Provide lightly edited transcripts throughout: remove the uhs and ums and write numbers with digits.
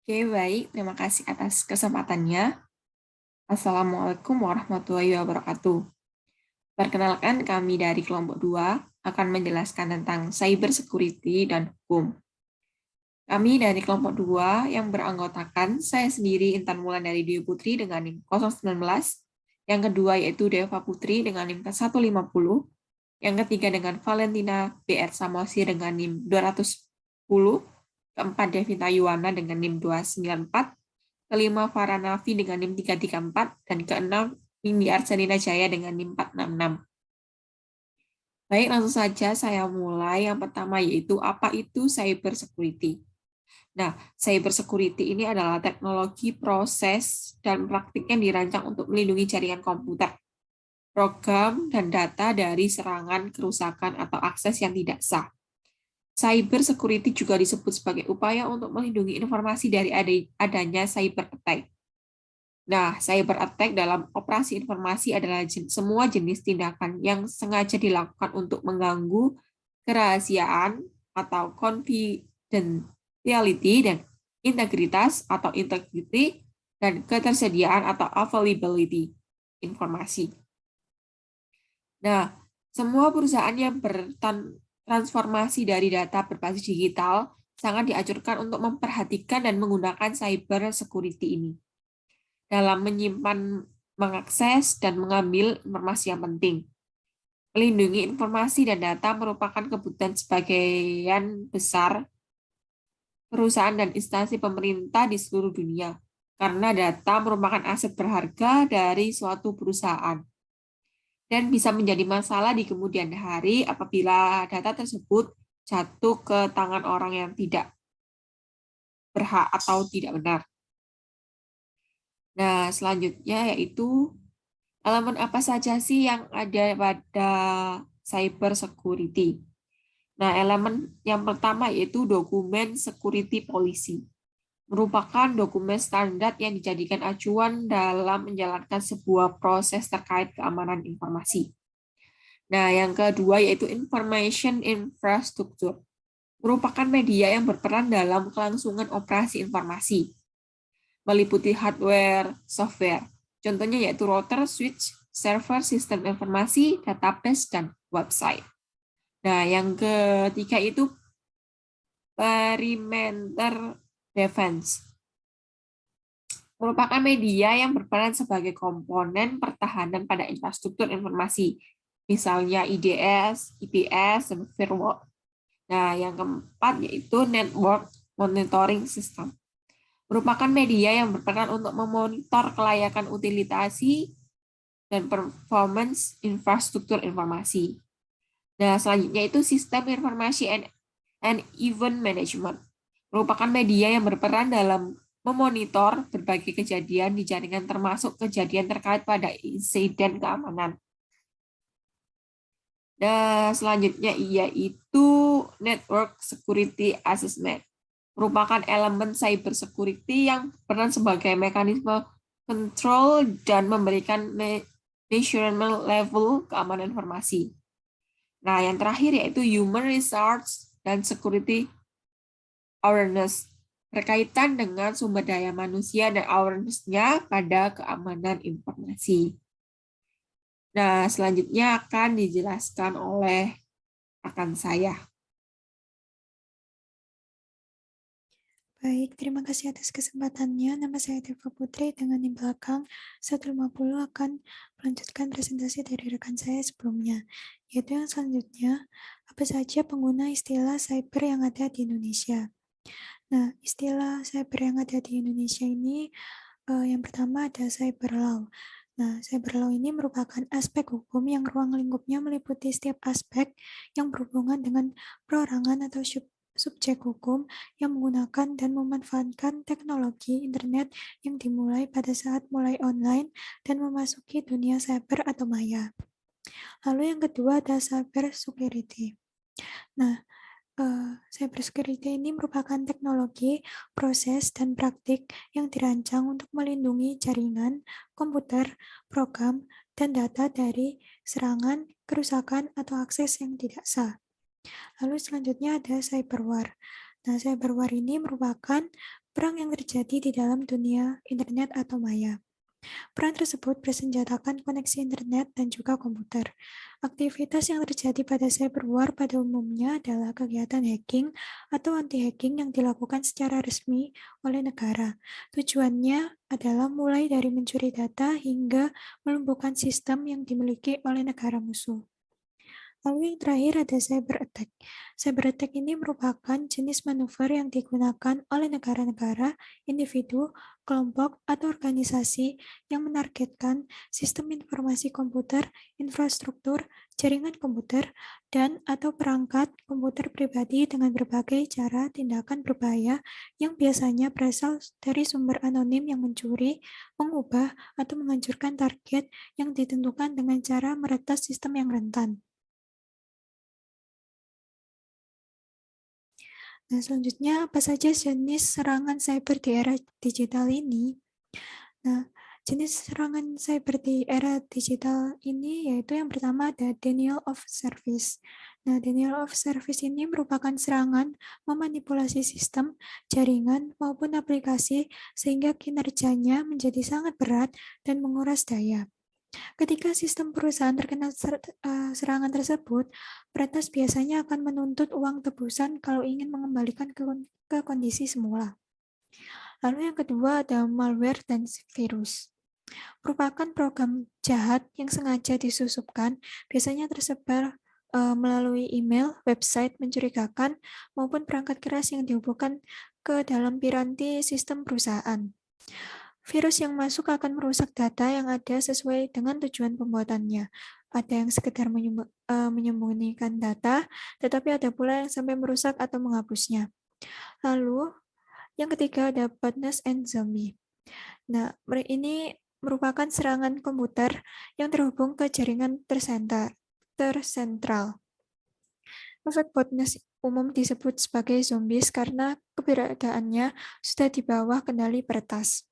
Oke, baik. Terima kasih atas kesempatannya. Assalamualaikum warahmatullahi wabarakatuh. Perkenalkan, kami dari kelompok 2 akan menjelaskan tentang cyber security dan hukum. Kami dari kelompok 2 yang beranggotakan saya sendiri Intan Wulandari Dewi Putri dengan NIM 019, yang kedua yaitu Deva Putri dengan NIM 150, yang ketiga dengan Valentina BR Samosir dengan NIM 210, keempat Devita Yuwana dengan NIM 294, kelima Farah Nafi dengan NIM 334, dan keenam Windy Arsanina Jaya dengan NIM 466. Baik, langsung saja saya mulai. Yang pertama yaitu apa itu cyber security. Nah, cyber security ini adalah teknologi, proses, dan praktik yang dirancang untuk melindungi jaringan komputer, program, dan data dari serangan, kerusakan, atau akses yang tidak sah. Cyber security juga disebut sebagai upaya untuk melindungi informasi dari adanya cyber attack. Nah, cyber attack dalam operasi informasi adalah semua jenis tindakan yang sengaja dilakukan untuk mengganggu kerahasiaan atau confidentiality dan integritas atau integrity dan ketersediaan atau availability informasi. Nah, semua perusahaan yang bertransformasi dari data berbasis digital sangat dianjurkan untuk memperhatikan dan menggunakan cyber security ini dalam menyimpan, mengakses, dan mengambil informasi yang penting. Melindungi informasi dan data merupakan kebutuhan sebagian besar perusahaan dan instansi pemerintah di seluruh dunia, karena data merupakan aset berharga dari suatu perusahaan dan bisa menjadi masalah di kemudian hari apabila data tersebut jatuh ke tangan orang yang tidak berhak atau tidak benar. Nah, selanjutnya yaitu elemen apa saja sih yang ada pada cyber security. Nah, elemen yang pertama yaitu dokumen security policy. Merupakan dokumen standar yang dijadikan acuan dalam menjalankan sebuah proses terkait keamanan informasi. Nah, yang kedua yaitu information infrastructure. Merupakan media yang berperan dalam kelangsungan operasi informasi, meliputi hardware, software. Contohnya yaitu router, switch, server, sistem informasi, database, dan website. Nah, yang ketiga itu perimeter defense. Merupakan media yang berperan sebagai komponen pertahanan pada infrastruktur informasi, misalnya IDS, IPS, dan firewall. Nah, yang keempat yaitu network monitoring system. Merupakan media yang berperan untuk memonitor kelayakan utilisasi dan performance infrastruktur informasi. Nah, selanjutnya itu sistem informasi and event management. Merupakan media yang berperan dalam memonitor berbagai kejadian di jaringan termasuk kejadian terkait pada insiden keamanan. Dan selanjutnya yaitu network security assessment. Merupakan elemen cyber security yang berperan sebagai mekanisme kontrol dan memberikan measurement level keamanan informasi. Nah, yang terakhir yaitu human resource dan security awareness, berkaitan dengan sumber daya manusia dan awareness-nya pada keamanan informasi. Nah, selanjutnya akan dijelaskan oleh rekan saya. Baik, terima kasih atas kesempatannya. Nama saya Deva Putri dengan di belakang 150 akan melanjutkan presentasi dari rekan saya sebelumnya, yaitu yang selanjutnya, apa saja pengguna istilah cyber yang ada di Indonesia. Nah, istilah cyber yang ada di Indonesia ini, yang pertama ada cyber law. Nah, cyber law ini merupakan aspek hukum yang ruang lingkupnya meliputi setiap aspek yang berhubungan dengan perorangan atau subjek hukum yang menggunakan dan memanfaatkan teknologi internet yang dimulai pada saat mulai online dan memasuki dunia cyber atau maya. Lalu yang kedua ada cyber security. Nah, cyber security ini merupakan teknologi, proses, dan praktik yang dirancang untuk melindungi jaringan, komputer, program, dan data dari serangan, kerusakan, atau akses yang tidak sah. Lalu selanjutnya ada cyberwar. Nah, cyber war ini merupakan perang yang terjadi di dalam dunia internet atau maya. Perang tersebut bersenjatakan koneksi internet dan juga komputer. Aktivitas yang terjadi pada cyber war pada umumnya adalah kegiatan hacking atau anti-hacking yang dilakukan secara resmi oleh negara. Tujuannya adalah mulai dari mencuri data hingga melumpuhkan sistem yang dimiliki oleh negara musuh. Lalu yang terakhir ada cyber attack. Cyber attack ini merupakan jenis manuver yang digunakan oleh negara-negara, individu, kelompok, atau organisasi yang menargetkan sistem informasi komputer, infrastruktur, jaringan komputer, dan atau perangkat komputer pribadi dengan berbagai cara tindakan berbahaya yang biasanya berasal dari sumber anonim yang mencuri, mengubah, atau menghancurkan target yang ditentukan dengan cara meretas sistem yang rentan. Nah, selanjutnya apa saja jenis serangan cyber di era digital ini? Nah, jenis serangan cyber di era digital ini yaitu yang pertama ada denial of service. Nah, denial of service ini merupakan serangan memanipulasi sistem, jaringan, maupun aplikasi sehingga kinerjanya menjadi sangat berat dan menguras daya. Ketika sistem perusahaan terkena serangan tersebut, peretas biasanya akan menuntut uang tebusan kalau ingin mengembalikan ke kondisi semula. Lalu yang kedua ada malware dan virus. Merupakan program jahat yang sengaja disusupkan, biasanya tersebar melalui email, website mencurigakan, maupun perangkat keras yang dihubungkan ke dalam piranti sistem perusahaan. Virus yang masuk akan merusak data yang ada sesuai dengan tujuan pembuatannya. Ada yang sekedar menyembunyikan data, tetapi ada pula yang sampai merusak atau menghapusnya. Lalu, yang ketiga ada botnet and zombie. Nah, ini merupakan serangan komputer yang terhubung ke jaringan tersentral. Efek botnet umum disebut sebagai zombies karena keberadaannya sudah di bawah kendali peretas.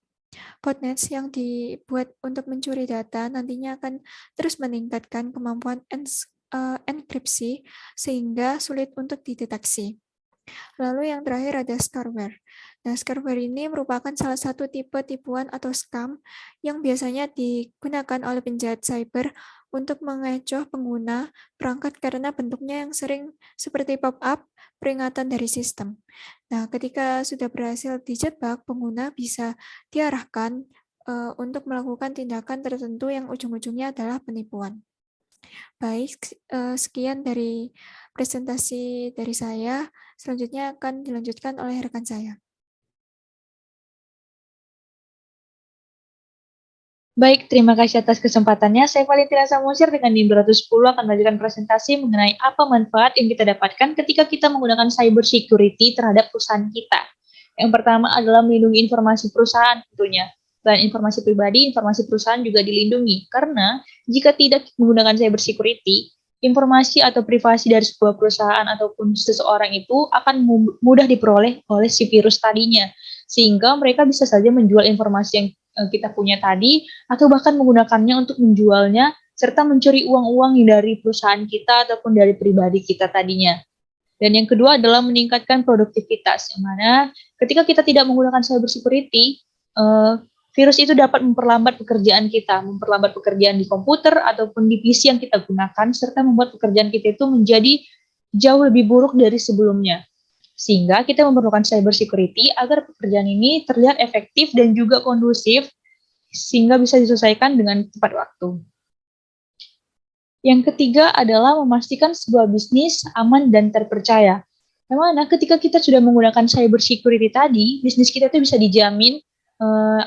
Botnets yang dibuat untuk mencuri data nantinya akan terus meningkatkan kemampuan enkripsi sehingga sulit untuk dideteksi. Lalu yang terakhir ada scareware. Nah, scareware ini merupakan salah satu tipe tipuan atau scam yang biasanya digunakan oleh penjahat cyber untuk mengecoh pengguna perangkat karena bentuknya yang sering seperti pop-up peringatan dari sistem. Nah, ketika sudah berhasil dijebak, pengguna bisa diarahkan untuk melakukan tindakan tertentu yang ujung-ujungnya adalah penipuan. Baik, sekian dari presentasi dari saya. Selanjutnya akan dilanjutkan oleh rekan saya. Baik, terima kasih atas kesempatannya. Saya Valentina Samosir dengan NIM 210 akan melanjutkan presentasi mengenai apa manfaat yang kita dapatkan ketika kita menggunakan cyber security terhadap perusahaan kita. Yang pertama adalah melindungi informasi perusahaan tentunya. Selain informasi pribadi, informasi perusahaan juga dilindungi. Karena jika tidak menggunakan cyber security, informasi atau privasi dari sebuah perusahaan ataupun seseorang itu akan mudah diperoleh oleh si virus tadinya. Sehingga mereka bisa saja menjual informasi yang kita punya tadi, atau bahkan menggunakannya untuk menjualnya, serta mencuri uang-uang dari perusahaan kita ataupun dari pribadi kita tadinya. Dan yang kedua adalah meningkatkan produktivitas, yang mana ketika kita tidak menggunakan cyber security, virus itu dapat memperlambat pekerjaan kita, memperlambat pekerjaan di komputer ataupun di PC yang kita gunakan, serta membuat pekerjaan kita itu menjadi jauh lebih buruk dari sebelumnya. Sehingga kita memerlukan cyber security agar pekerjaan ini terlihat efektif dan juga kondusif, sehingga bisa diselesaikan dengan tepat waktu. Yang ketiga adalah memastikan sebuah bisnis aman dan terpercaya. Yang mana ketika kita sudah menggunakan cyber security tadi, bisnis kita itu bisa dijamin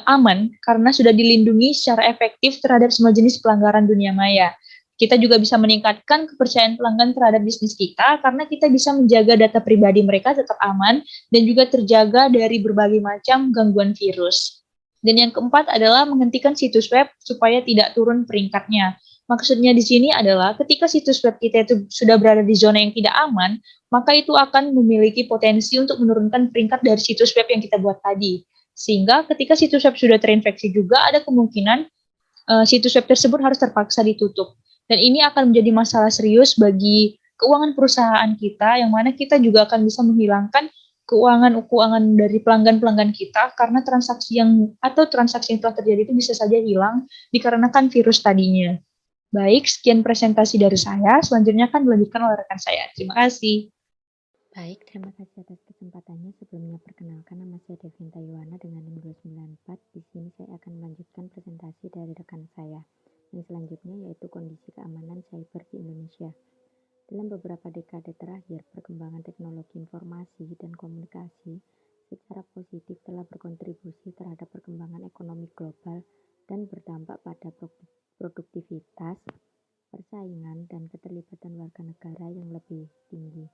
aman karena sudah dilindungi secara efektif terhadap semua jenis pelanggaran dunia maya. Kita juga bisa meningkatkan kepercayaan pelanggan terhadap bisnis kita karena kita bisa menjaga data pribadi mereka tetap aman dan juga terjaga dari berbagai macam gangguan virus. Dan yang keempat adalah menghentikan situs web supaya tidak turun peringkatnya. Maksudnya di sini adalah ketika situs web kita itu sudah berada di zona yang tidak aman, maka itu akan memiliki potensi untuk menurunkan peringkat dari situs web yang kita buat tadi. Sehingga ketika situs web sudah terinfeksi juga ada kemungkinan situs web tersebut harus terpaksa ditutup. Dan ini akan menjadi masalah serius bagi keuangan perusahaan kita, yang mana kita juga akan bisa menghilangkan keuangan dari pelanggan-pelanggan kita, karena transaksi yang telah terjadi itu bisa saja hilang dikarenakan virus tadinya. Baik, sekian presentasi dari saya. Selanjutnya akan dilanjutkan oleh rekan saya. Terima kasih. Baik, terima kasih atas kesempatannya. Sebelumnya perkenalkan, nama saya Devinta Yuwana dengan NIM 294. Di sini saya akan melanjutkan presentasi dari rekan saya. Yang selanjutnya yaitu kondisi keamanan cyber di Indonesia. Dalam beberapa dekade terakhir, perkembangan teknologi informasi dan komunikasi secara positif telah berkontribusi terhadap perkembangan ekonomi global dan berdampak pada produktivitas, persaingan, dan keterlibatan warga negara yang lebih tinggi.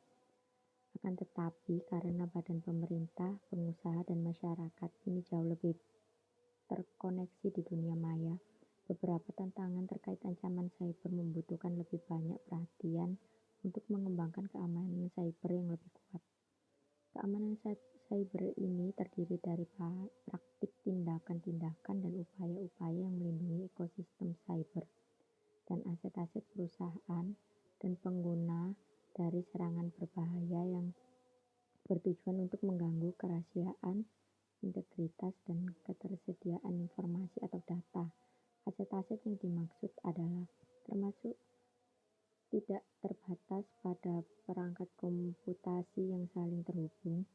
Akan tetapi, karena badan pemerintah, pengusaha, dan masyarakat ini jauh lebih terkoneksi di dunia maya, beberapa tantangan terkait ancaman cyber membutuhkan lebih banyak perhatian untuk mengembangkan keamanan cyber yang lebih kuat. Keamanan cyber ini terdiri dari praktik tindakan-tindakan dan upaya-upaya yang melindungi ekosistem cyber dan aset-aset perusahaan dan pengguna dari serangan berbahaya yang bertujuan untuk mengganggu kerahasiaan, integritas, dan ketersediaan informasi atau data. Aset-aset yang dimaksud adalah termasuk tidak terbatas pada perangkat komputasi yang saling terhubung,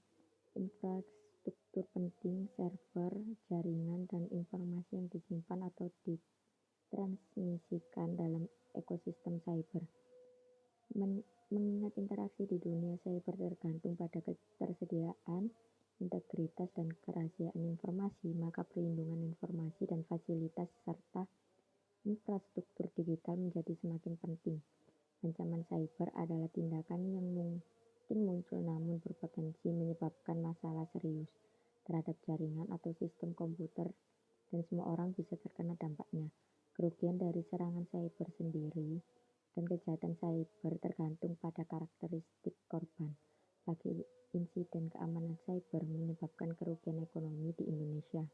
infrastruktur penting, server, jaringan, dan informasi yang disimpan atau ditransmisikan dalam ekosistem cyber. Mengingat interaksi di dunia cyber tergantung pada ketersediaan, integritas, dan kerahasiaan informasi, maka perlindungan informasi dan fasilitas serta infrastruktur digital menjadi semakin penting. Ancaman cyber adalah tindakan yang mungkin muncul namun berpotensi menyebabkan masalah serius terhadap jaringan atau sistem komputer dan semua orang bisa terkena dampaknya. Kerugian dari serangan cyber sendiri dan kejahatan cyber tergantung pada karakteristik korban. Bagi insiden keamanan cyber menyebabkan kerugian ekonomi di Indonesia.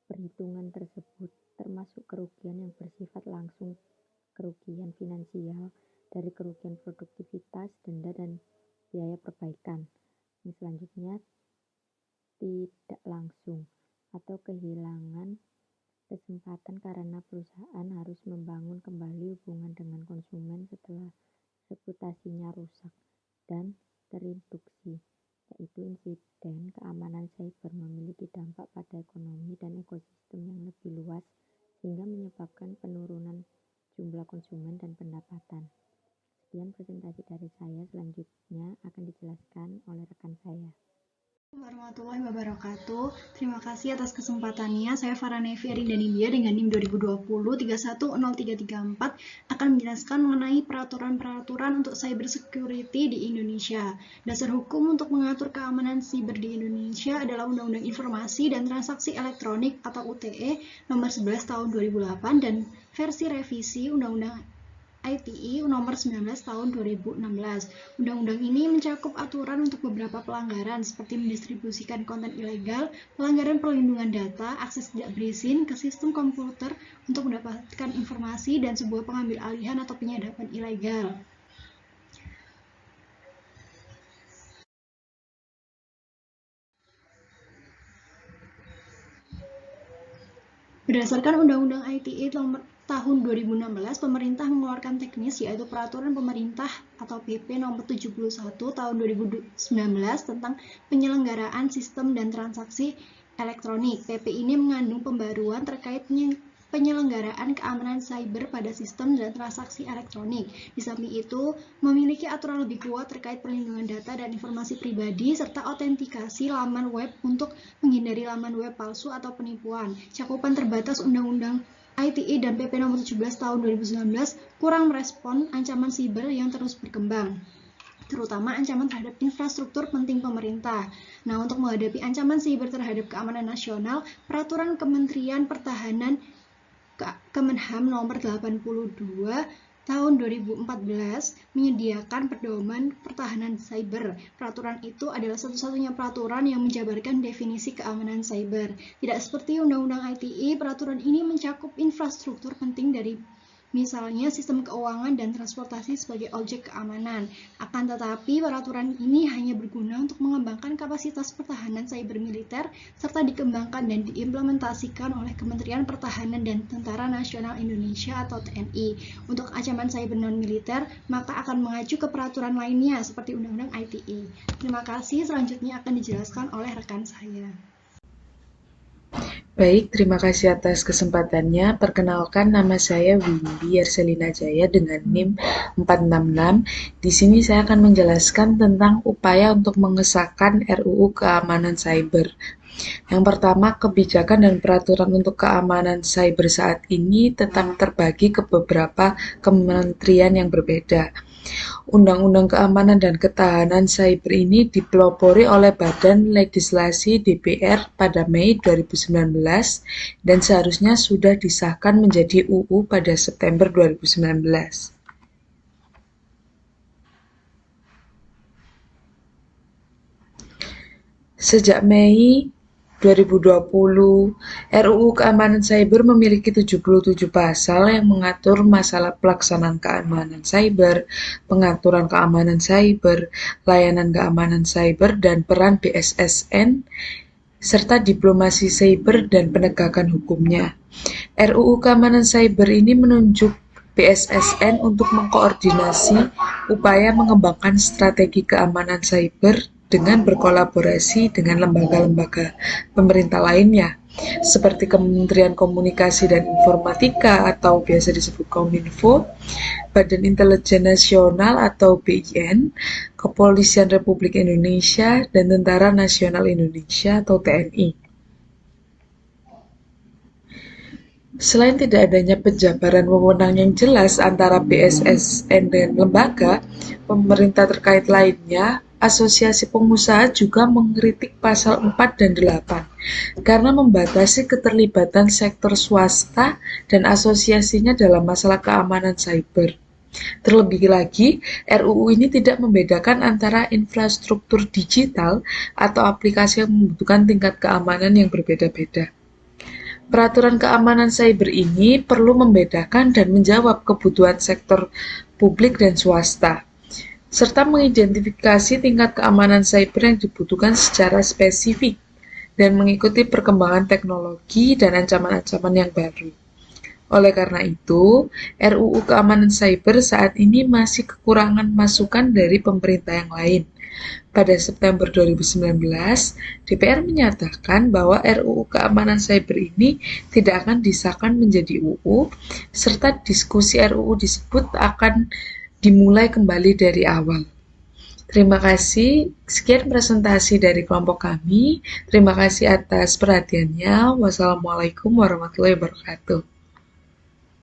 Perhitungan tersebut termasuk kerugian yang bersifat langsung, kerugian finansial dari kerugian produktivitas, denda, dan biaya perbaikan. Yang selanjutnya tidak langsung atau kehilangan kesempatan karena perusahaan harus membangun kembali hubungan dengan konsumen setelah reputasinya rusak dan terinduksi, yaitu insiden keamanan cyber memiliki dampak pada ekonomi dan ekosistem yang lebih luas sehingga menyebabkan penurunan jumlah konsumen dan pendapatan. Sekian presentasi dari saya, selanjutnya akan dijelaskan oleh rekan saya. Warahmatullahi wabarakatuh. Terima kasih atas kesempatannya. Saya Farah Nevi Arinda Nindya dengan NIM 2020-310334 akan menjelaskan mengenai peraturan-peraturan untuk cyber security di Indonesia. Dasar hukum untuk mengatur keamanan siber di Indonesia adalah Undang-Undang Informasi dan Transaksi Elektronik atau UTE nomor 11 tahun 2008 dan versi revisi Undang-Undang ITE nomor 19 tahun 2016. Undang-undang ini mencakup aturan untuk beberapa pelanggaran seperti mendistribusikan konten ilegal, pelanggaran perlindungan data, akses tidak berizin ke sistem komputer untuk mendapatkan informasi, dan sebuah pengambil alihan atau penyadapan ilegal. Berdasarkan Undang-Undang ITE nomor tahun 2016, pemerintah mengeluarkan teknis yaitu Peraturan Pemerintah atau PP nomor 71 tahun 2019 tentang penyelenggaraan sistem dan transaksi elektronik. PP ini mengandung pembaruan terkait penyelenggaraan keamanan cyber pada sistem dan transaksi elektronik. Di samping itu, memiliki aturan lebih kuat terkait perlindungan data dan informasi pribadi serta autentikasi laman web untuk menghindari laman web palsu atau penipuan. Cakupan terbatas Undang-Undang ITE dan PP nomor 17 tahun 2019 kurang merespon ancaman siber yang terus berkembang, terutama ancaman terhadap infrastruktur penting pemerintah. Nah, untuk menghadapi ancaman siber terhadap keamanan nasional, Peraturan Kementerian Pertahanan Kemenham nomor 82 tahun 2014 menyediakan pedoman pertahanan cyber. Peraturan itu adalah satu-satunya peraturan yang menjabarkan definisi keamanan cyber. Tidak seperti Undang-Undang ITE, peraturan ini mencakup infrastruktur penting dari misalnya sistem keuangan dan transportasi sebagai objek keamanan. Akan tetapi, peraturan ini hanya berguna untuk mengembangkan kapasitas pertahanan cyber militer serta dikembangkan dan diimplementasikan oleh Kementerian Pertahanan dan Tentara Nasional Indonesia atau TNI. Untuk ancaman cyber non-militer, maka akan mengacu ke peraturan lainnya seperti Undang-Undang ITE. Terima kasih, selanjutnya akan dijelaskan oleh rekan saya. Baik, terima kasih atas kesempatannya. Perkenalkan, nama saya Windy Arselina Jaya dengan NIM 466. Di sini saya akan menjelaskan tentang upaya untuk mengesahkan RUU Keamanan Cyber. Yang pertama, kebijakan dan peraturan untuk keamanan cyber saat ini tetap terbagi ke beberapa kementerian yang berbeda. Undang-Undang Keamanan dan Ketahanan Cyber ini dipelopori oleh Badan Legislasi DPR pada Mei 2019 dan seharusnya sudah disahkan menjadi UU pada September 2019. Sejak Mei 2020, RUU Keamanan Cyber memiliki 77 pasal yang mengatur masalah pelaksanaan keamanan cyber, pengaturan keamanan cyber, layanan keamanan cyber, dan peran BSSN, serta diplomasi cyber dan penegakan hukumnya. RUU Keamanan Cyber ini menunjuk BSSN untuk mengkoordinasi upaya mengembangkan strategi keamanan cyber dengan berkolaborasi dengan lembaga-lembaga pemerintah lainnya, seperti Kementerian Komunikasi dan Informatika atau biasa disebut Kominfo, Badan Intelijen Nasional atau BIN, Kepolisian Republik Indonesia, dan Tentara Nasional Indonesia atau TNI. Selain tidak adanya penjabaran wewenang yang jelas antara BSSN dan lembaga pemerintah terkait lainnya, Asosiasi Pengusaha juga mengkritik pasal 4 dan 8 karena membatasi keterlibatan sektor swasta dan asosiasinya dalam masalah keamanan cyber. Terlebih lagi, RUU ini tidak membedakan antara infrastruktur digital atau aplikasi yang membutuhkan tingkat keamanan yang berbeda-beda. Peraturan keamanan cyber ini perlu membedakan dan menjawab kebutuhan sektor publik dan swasta, serta mengidentifikasi tingkat keamanan cyber yang dibutuhkan secara spesifik dan mengikuti perkembangan teknologi dan ancaman-ancaman yang baru. Oleh karena itu, RUU Keamanan Cyber saat ini masih kekurangan masukan dari pemerintah yang lain. Pada September 2019, DPR menyatakan bahwa RUU Keamanan Cyber ini tidak akan disahkan menjadi UU, serta diskusi RUU disebut akan dimulai kembali dari awal. Terima kasih. Sekian presentasi dari kelompok kami. Terima kasih atas perhatiannya. Wassalamualaikum warahmatullahi wabarakatuh.